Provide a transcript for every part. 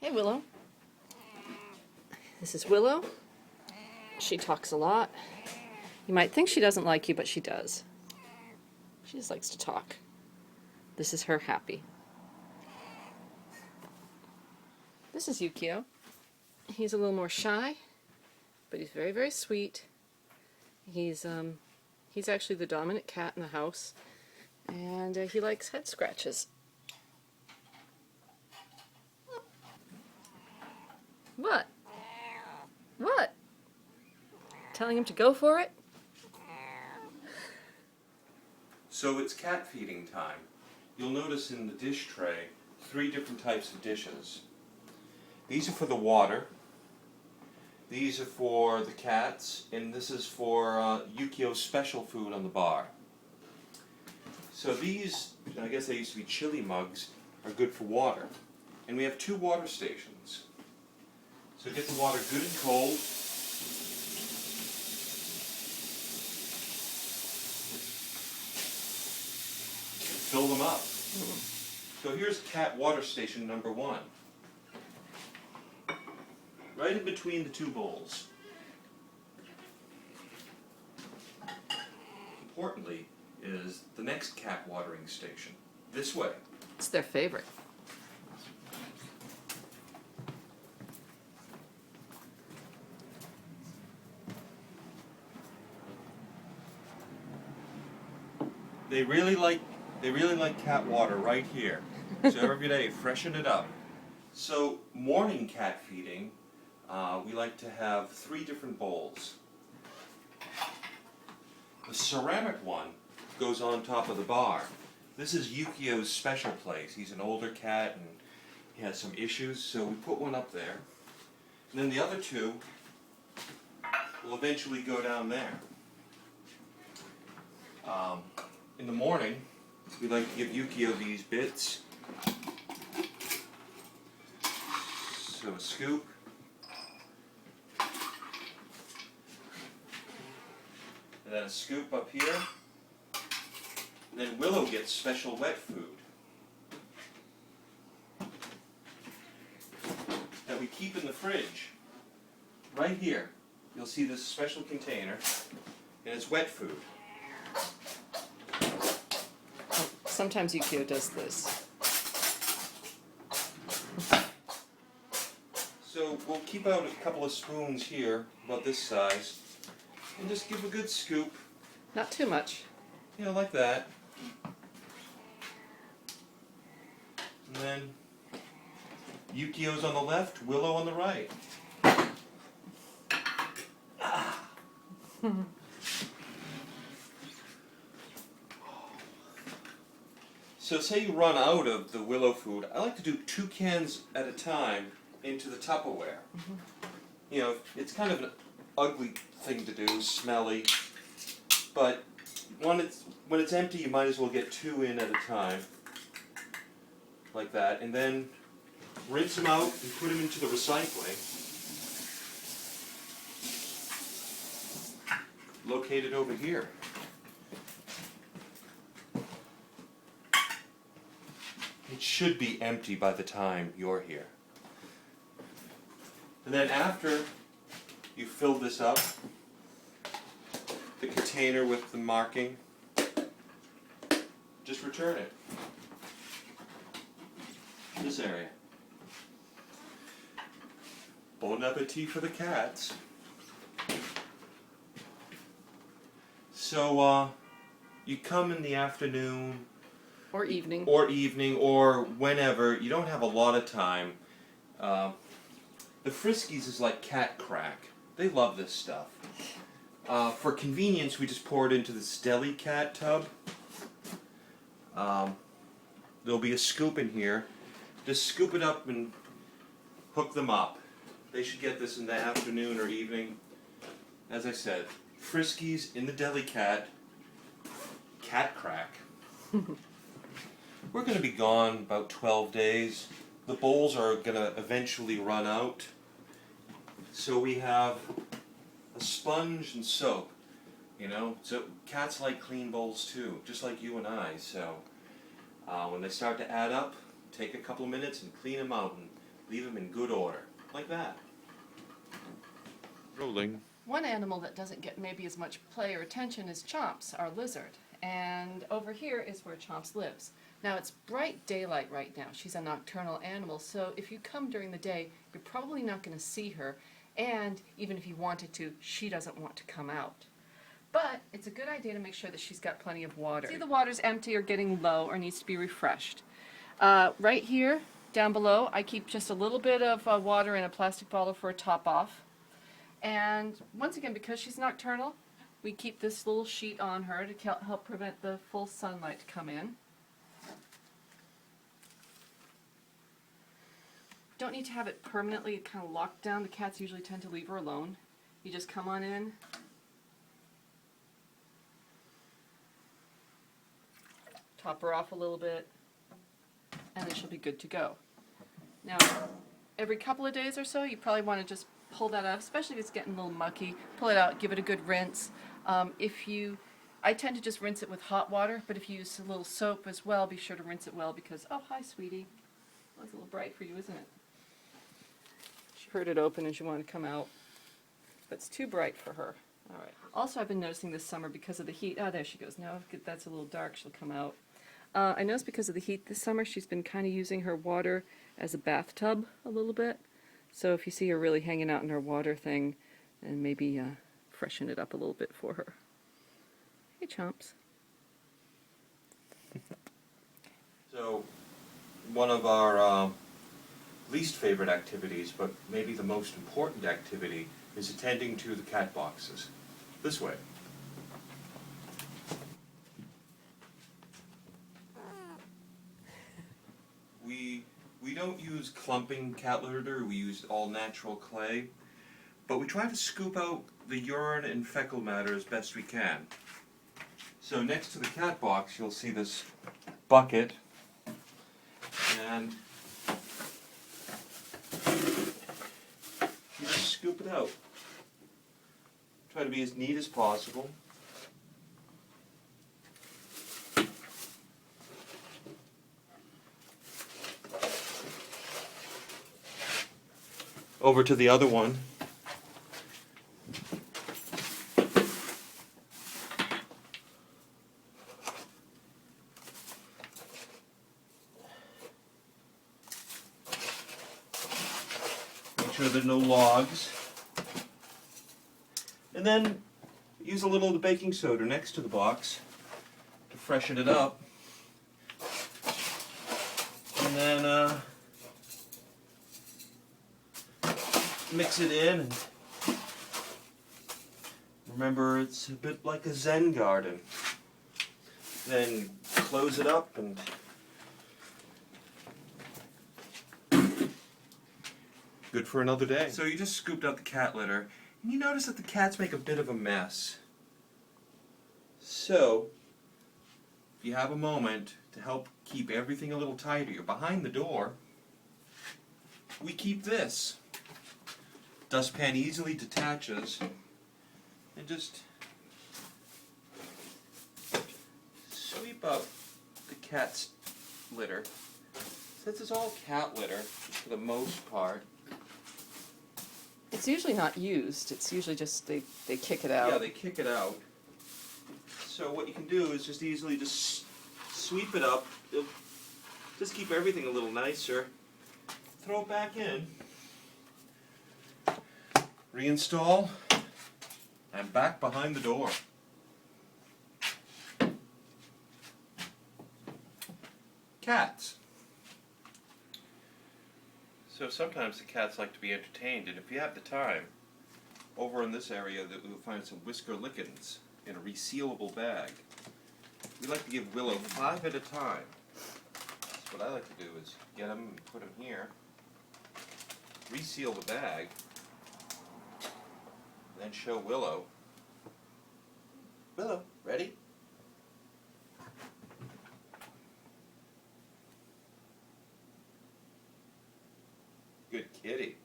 Hey, Willow. This is Willow. She talks a lot. You might think she doesn't like you, but she does. She just likes to talk. This is her Happy. This is Yukio. He's a little more shy, but he's very, very sweet. He's actually the dominant cat in the house, and he likes head scratches. What? What? Telling him to go for it? So it's cat feeding time. You'll notice in the dish tray 3 different types of dishes. These are for the water, these are for the cats, and this is for Yukio's special food on the bar. So these, I guess they used to be chili mugs, are good for water. And we have 2 water stations. So get the water good and cold. Fill them up. So here's cat water station number 1. Right in between the 2 bowls. Importantly is the next cat watering station. This way. It's their favorite. They really like cat water right here. So every day, freshen it up. So morning cat feeding, we like to have 3 different bowls. The ceramic one goes on top of the bar. This is Yukio's special place. He's an older cat and he has some issues, so we put one up there. And then the other 2 will eventually go down there. In the morning, we like to give Yukio these bits. So a scoop. And then a scoop up here. And then Willow gets special wet food that we keep in the fridge. Right here, you'll see this special container, and it's wet food. Sometimes Yukio does this. So we'll keep out a couple of spoons here, about this size, and just give a good scoop, Not too much. you know, like that. And then Yukio's on the left, Willow on the right. So say you run out of the Willow food, I like to do 2 cans at a time into the Tupperware. You know, it's kind of an ugly thing to do, smelly, but when it's empty, you might as well get 2 in at a time, like that, and then rinse them out and put them into the recycling. Located over here. It should be empty by the time you're here. And then after you fill this up, the container with the marking, just return it. This area. Bon appetit for the cats. So, you come in the afternoon, Or evening. or whenever. You don't have a lot of time. The Friskies is like cat crack. They love this stuff. For convenience, we just pour it into this deli cat tub. There'll be a scoop in here. Just scoop it up and hook them up. They should get this in the afternoon or evening. As I said, Friskies in the deli cat crack. We're going to be gone about 12 days. The bowls are going to eventually run out. So we have a sponge and soap, you know. So cats like clean bowls too, just like you and I. So when they start to add up, take a couple of minutes and clean them out. And Leave them in good order, like that. Rolling. One animal that doesn't get maybe as much play or attention is Chomps, our lizard. And over here is where Chomps lives. Now it's bright daylight right now. She's a nocturnal animal, so if you come during the day, you're probably not going to see her. And even if you wanted to, she doesn't want to come out. But it's a good idea to make sure that she's got plenty of water. See the water's empty or getting low or needs to be refreshed. Right here, down below, I keep just a little bit of water in a plastic bottle for a top off. And once again, because she's nocturnal, we keep this little sheet on her to help prevent the full sunlight to come in. Don't need to have it permanently kind of locked down. The cats usually tend to leave her alone. You just come on in. Top her off a little bit, and then she'll be good to go. Now, every couple of days or so, you probably want to just pull that out, especially if it's getting a little mucky. Pull it out, give it a good rinse. I tend to just rinse it with hot water, but if you use a little soap as well, be sure to rinse it well because, oh, hi, sweetie. Well, it's a little bright for you, isn't it? She heard it open and she wanted to come out, but it's too bright for her. All right. Also, I've been noticing this summer because of the heat. Oh, there she goes. Now if that's a little dark, she'll come out. I noticed because of the heat this summer, she's been kind of using her water as a bathtub a little bit. So if you see her really hanging out in her water thing, and maybe freshen it up a little bit for her. Hey, Chomps. So, one of our least favorite activities, but maybe the most important activity, is attending to the cat boxes. This way. We don't use clumping cat litter, we use all natural clay, but we try to scoop out the urine and fecal matter as best we can. So next to the cat box you'll see this bucket, and you just scoop it out. Try to be as neat as possible. Over to the other one. Make sure there are no logs. And then use a little of the baking soda next to the box to freshen it up. And then mix it in, and remember it's a bit like a Zen garden. Then close it up and good for another day. So you just scooped out the cat litter, and you notice that the cats make a bit of a mess. So, if you have a moment to help keep everything a little tidier, behind the door, we keep this. Dustpan easily detaches, and just sweep up the cat's litter. Since it's all cat litter, for the most part. It's usually not used. It's usually just they kick it out. Yeah, they kick it out. So what you can do is just easily just sweep it up. It'll just keep everything a little nicer. Throw it back in. Reinstall, and back behind the door. Cats. So sometimes the cats like to be entertained, and if you have the time, over in this area you'll find some Whisker Lickens in a resealable bag. We like to give Willow 5 at a time. So what I like to do is get them and put them here, reseal the bag, then show Willow. Willow, ready? Good kitty.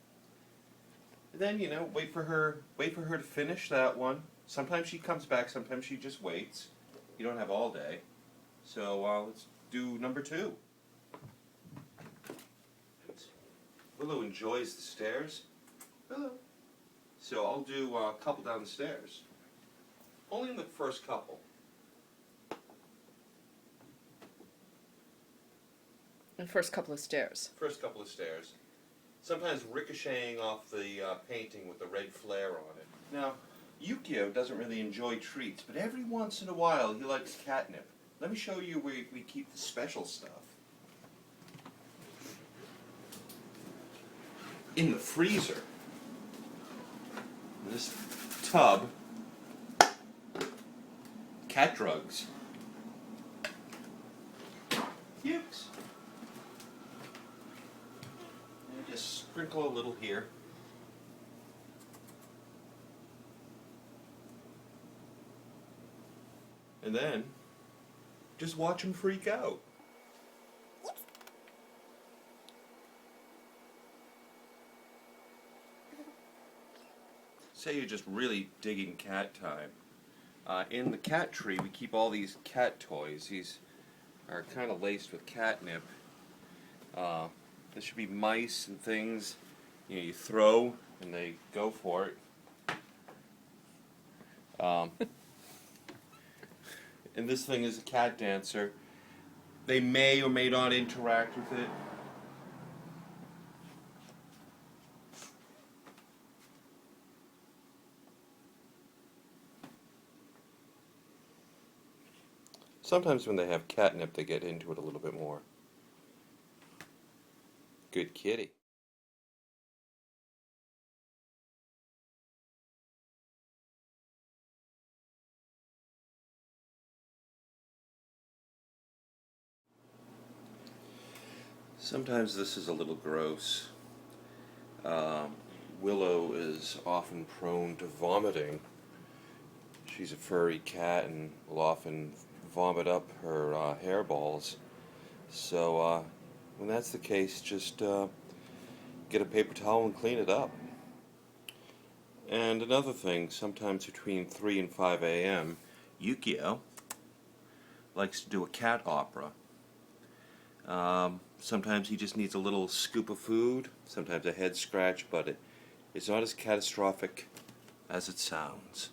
And then, wait for her to finish that one. Sometimes she comes back, sometimes she just waits. You don't have all day. So let's do number 2. Willow enjoys the stairs. Willow. So I'll do a couple down the stairs. Only in the first couple. The first couple of stairs. First couple of stairs. Sometimes ricocheting off the painting with the red flare on it. Now, Yukio doesn't really enjoy treats, but every once in a while he likes catnip. Let me show you where we keep the special stuff. In the freezer. In this tub, cat drugs. Ukes. And just sprinkle a little here. And then, just watch him freak out. Say you're just really digging cat time. In the cat tree, we keep all these cat toys. These are kind of laced with catnip. There should be mice and things. You know, you throw and they go for it. And this thing is a cat dancer. They may or may not interact with it. Sometimes when they have catnip, they get into it a little bit more. Good kitty. Sometimes this is a little gross. Willow is often prone to vomiting. She's a furry cat and will often vomit up her hairballs. So when that's the case, just get a paper towel and clean it up. And another thing, sometimes between 3 and 5 a.m., Yukio likes to do a cat opera. Sometimes he just needs a little scoop of food, sometimes a head scratch, but it's not as catastrophic as it sounds.